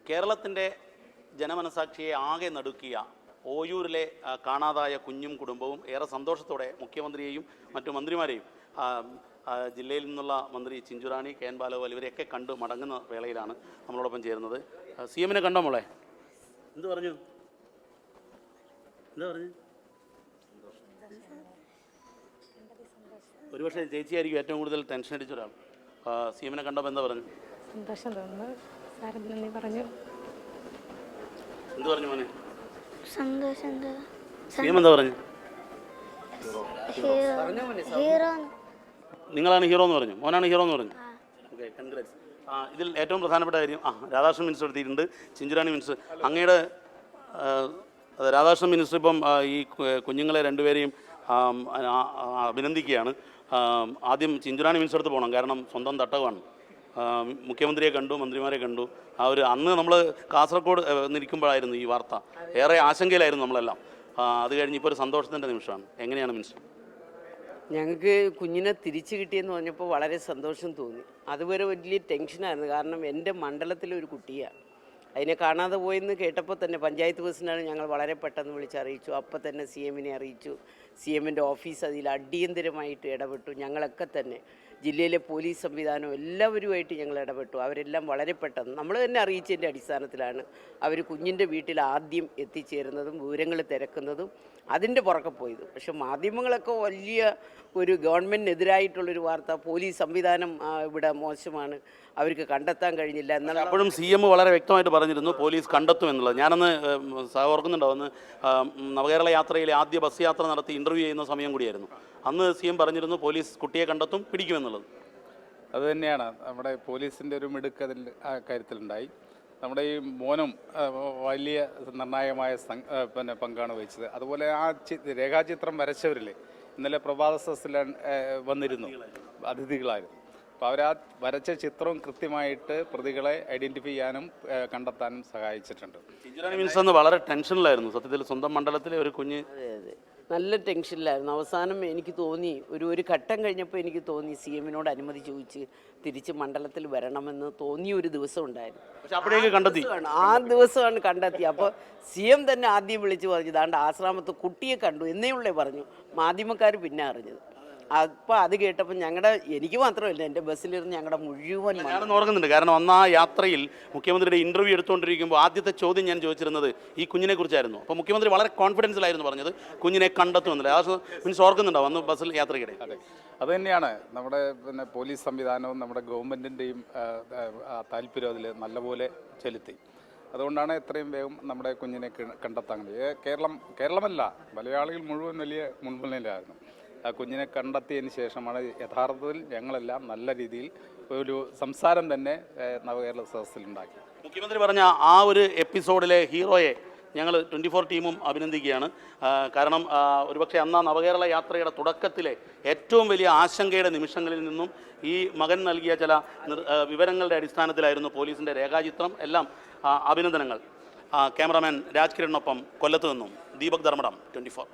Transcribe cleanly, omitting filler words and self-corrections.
കേരളത്തിൻ്റെ ജനമനസാക്ഷിയെ ആകെ നടുക്കിയ ഓയൂരിലെ കാണാതായ കുഞ്ഞും കുടുംബവും ഏറെ സന്തോഷത്തോടെ മുഖ്യമന്ത്രിയെയും മറ്റു മന്ത്രിമാരെയും ജില്ലയിൽ നിന്നുള്ള മന്ത്രി ചിഞ്ചുറാണി, കെ എൻ ബാലഗോപാൽ ഇവരെയൊക്കെ കണ്ട് മടങ്ങുന്ന വേളയിലാണ് നമ്മളോടൊപ്പം ചേരുന്നത്. സി എമ്മിനെ കണ്ടോ മോളെ? എന്ത് പറഞ്ഞു? ഒരുപക്ഷെ ചേച്ചിയായിരിക്കും ഏറ്റവും കൂടുതൽ ടെൻഷൻ അടിച്ച ഒരാൾ. സി എമ്മിനെ കണ്ടപ്പോൾ എന്താ പറഞ്ഞു? സന്തോഷം തോന്നുന്നു. സാർ നന്ദി പറഞ്ഞു. എന്ത് പറഞ്ഞു മോനെ? സന്തോഷം. സി എം എന്താ പറഞ്ഞു? നിങ്ങളാണ് ഹീറോ എന്ന് പറഞ്ഞു, മോനാണ് ഹീറോ എന്ന് പറഞ്ഞു. Okay, congrats. ഇതിൽ ഏറ്റവും പ്രധാനപ്പെട്ട കാര്യം രാധാകൃഷ്ണൻ മിനിസ്റ്റർ എത്തിയിട്ടുണ്ട്, ചിഞ്ചുറാണി മിനിസ്റ്റർ. അങ്ങയുടെ രാധാകൃഷ്ണൻ മിനിസ്റ്റർ ഇപ്പം ഈ കുഞ്ഞുങ്ങളെ രണ്ടുപേരെയും അഭിനന്ദിക്കുകയാണ്. ആദ്യം ചിഞ്ചുറാണി മിനിസ്റ്റർ അടുത്ത് പോകണം, കാരണം സ്വന്തം തട്ടകമാണ്. മുഖ്യമന്ത്രിയെ കണ്ടു, മന്ത്രിമാരെ കണ്ടു. അന്ന് നമ്മൾ കാസർഗോഡ് നിൽക്കുമ്പോഴായിരുന്നു ഈ വാർത്ത. ഏറെ ആശങ്കയിലായിരുന്നു നമ്മളെല്ലാം. അത് കഴിഞ്ഞ് ഇപ്പോൾ ഒരു സന്തോഷത്തിൻ്റെ നിമിഷമാണ്. എങ്ങനെയാണ് മിനിസ്റ്റർ? ഞങ്ങൾക്ക് കുഞ്ഞിനെ തിരിച്ചു കിട്ടിയെന്ന് പറഞ്ഞപ്പോൾ വളരെ സന്തോഷം തോന്നി. അതുവരെ വലിയ ടെൻഷനായിരുന്നു, കാരണം എൻ്റെ മണ്ഡലത്തിലൊരു കുട്ടിയാണ്. അതിനെ കാണാതെ പോയെന്ന് കേട്ടപ്പോൾ തന്നെ പഞ്ചായത്ത് പ്രസിഡന്റാണ് ഞങ്ങൾ വളരെ പെട്ടെന്ന് വിളിച്ചറിയിച്ചു. അപ്പം തന്നെ സി എമ്മിനെ അറിയിച്ചു. സി എമ്മിൻ്റെ ഓഫീസ് അതിൽ അടിയന്തരമായിട്ട് ഇടപെട്ടു. ഞങ്ങളൊക്കെ തന്നെ ജില്ലയിലെ പോലീസ് സംവിധാനം എല്ലാവരുമായിട്ട് ഞങ്ങൾ ഇടപെട്ടു. അവരെല്ലാം വളരെ പെട്ടെന്ന് നമ്മൾ തന്നെ അറിയിച്ചതിൻ്റെ അടിസ്ഥാനത്തിലാണ് അവർ കുഞ്ഞിൻ്റെ വീട്ടിൽ ആദ്യം എത്തിച്ചേരുന്നതും വിവരങ്ങൾ തിരക്കുന്നതും അതിൻ്റെ പുറകെ പോയത്. പക്ഷെ മാധ്യമങ്ങളൊക്കെ വലിയ ഒരു ഗവൺമെൻറ്റിനെതിരായിട്ടുള്ളൊരു വാർത്ത, പോലീസ് സംവിധാനം ഇവിടെ മോശമാണ്, അവർക്ക് കണ്ടെത്താൻ കഴിഞ്ഞില്ല എന്നുള്ള. അപ്പോഴും സി എം വളരെ വ്യക്തമായിട്ട് പറഞ്ഞിരുന്നു പോലീസ് കണ്ടെത്തും എന്നുള്ളത്. ഞാനന്ന് ഓർക്കുന്നുണ്ടോ, അന്ന് നവകേരള യാത്രയിലെ ആദ്യ ബസ് യാത്ര നടത്തി ഇൻ്റർവ്യൂ ചെയ്യുന്ന സമയം കൂടിയായിരുന്നു. അന്ന് സി എം പറഞ്ഞിരുന്നു പോലീസ് കുട്ടിയെ കണ്ടെത്തും, പിടിക്കുമെന്നുള്ളത്. അതുതന്നെയാണ് നമ്മുടെ പോലീസിൻ്റെ ഒരു മിടുക്ക് അതിൽ ആ കാര്യത്തിലുണ്ടായി. നമ്മുടെ ഈ മോനും വലിയ നിർണായകമായ പങ്കാണ് വഹിച്ചത്. അതുപോലെ ആ രേഖാചിത്രം വരച്ചവരിൽ ഇന്നലെ പ്രഭാത സദസ്സിൽ വന്നിരുന്നു, അതിഥികളായിരുന്നു. അപ്പോൾ അവർ ആ വരച്ച ചിത്രവും കൃത്യമായിട്ട് പ്രതികളെ ഐഡൻറ്റിഫൈ ചെയ്യാനും കണ്ടെത്താനും സഹായിച്ചിട്ടുണ്ട്. ചിഞ്ചുറാണി മിനിസ്റ്റർ അന്ന് വളരെ ടെൻഷനിലായിരുന്നു. സത്യത്തിൽ സ്വന്തം മണ്ഡലത്തിലെ ഒരു കുഞ്ഞ് നല്ല ടെൻഷനിലായിരുന്നു. അവസാനം എനിക്ക് തോന്നി, ഒരു ഘട്ടം കഴിഞ്ഞപ്പോൾ എനിക്ക് തോന്നി സി എമ്മിനോട് അനുമതി ചോദിച്ച് തിരിച്ച് മണ്ഡലത്തിൽ വരണമെന്ന് തോന്നിയ ഒരു ദിവസം ഉണ്ടായിരുന്നു. ആ ദിവസമാണ് കണ്ടെത്തി. അപ്പോൾ സി എം തന്നെ ആദ്യം വിളിച്ച് പറഞ്ഞു, ദാണ്ട് ആശ്രാമത്ത് കുട്ടിയെ കണ്ടു എന്നേ ഉള്ളേ പറഞ്ഞു. മാധ്യമക്കാർ പിന്നെ അറിഞ്ഞത്. അപ്പോൾ അത് കേട്ടപ്പോൾ എനിക്ക് മാത്രമല്ല, എൻ്റെ ബസ്സിലിരുന്ന് ഞങ്ങളുടെ മുഴുവൻ ഞാനൊന്ന് ഓർക്കുന്നുണ്ട്. കാരണം അന്ന് ആ യാത്രയിൽ മുഖ്യമന്ത്രിയുടെ ഇൻ്റർവ്യൂ എടുത്തുകൊണ്ടിരിക്കുമ്പോൾ ആദ്യത്തെ ചോദ്യം ഞാൻ ചോദിച്ചിരുന്നത് ഈ കുഞ്ഞിനെ കുറിച്ചായിരുന്നു. അപ്പോൾ മുഖ്യമന്ത്രി വളരെ കോൺഫിഡൻസിലായിരുന്നു പറഞ്ഞത് കുഞ്ഞിനെ കണ്ടെത്തുമെന്നില്ല. ആ മീൻസ് ഓർക്കുന്നുണ്ടോ അന്ന് ബസ്സിൽ യാത്രയ്ക്കിടെ? അതെ, അതുതന്നെയാണ് നമ്മുടെ പോലീസ് സംവിധാനവും നമ്മുടെ ഗവൺമെൻറ്റിൻ്റെയും താല്പര്യം അതിൽ നല്ലപോലെ ചെലുത്തി. അതുകൊണ്ടാണ് എത്രയും വേഗം നമ്മുടെ കുഞ്ഞിനെ കണ്ടെത്താൻ കഴിയുക. കേരളമല്ല, മലയാളികൾ മുഴുവൻ വലിയ മുൻപിലായിരുന്നു. ആ കുഞ്ഞിനെ കണ്ടെത്തിയതിന് ശേഷമാണ് യഥാർത്ഥത്തിൽ ഞങ്ങളെല്ലാം നല്ല രീതിയിൽ ഒരു സംസാരം തന്നെ നവകേരള സദസ്സിലുണ്ടാക്കി. മുഖ്യമന്ത്രി പറഞ്ഞ ആ ഒരു എപ്പിസോഡിലെ ഹീറോയെ ഞങ്ങൾ 24 ടീമും അഭിനന്ദിക്കുകയാണ്. കാരണം ഒരുപക്ഷെ അന്ന് നവകേരള യാത്രയുടെ തുടക്കത്തിലെ ഏറ്റവും വലിയ ആശങ്കയുടെ നിമിഷങ്ങളിൽ നിന്നും ഈ മകൻ നൽകിയ ചില വിവരങ്ങളുടെ അടിസ്ഥാനത്തിലായിരുന്നു പോലീസിൻ്റെ രേഖാചിത്രം. എല്ലാം അഭിനന്ദനങ്ങൾ. ക്യാമറാമാൻ രാജ് കിരണിനൊപ്പം കൊല്ലത്ത് നിന്നും ദീപക് ധർമ്മടം, 24.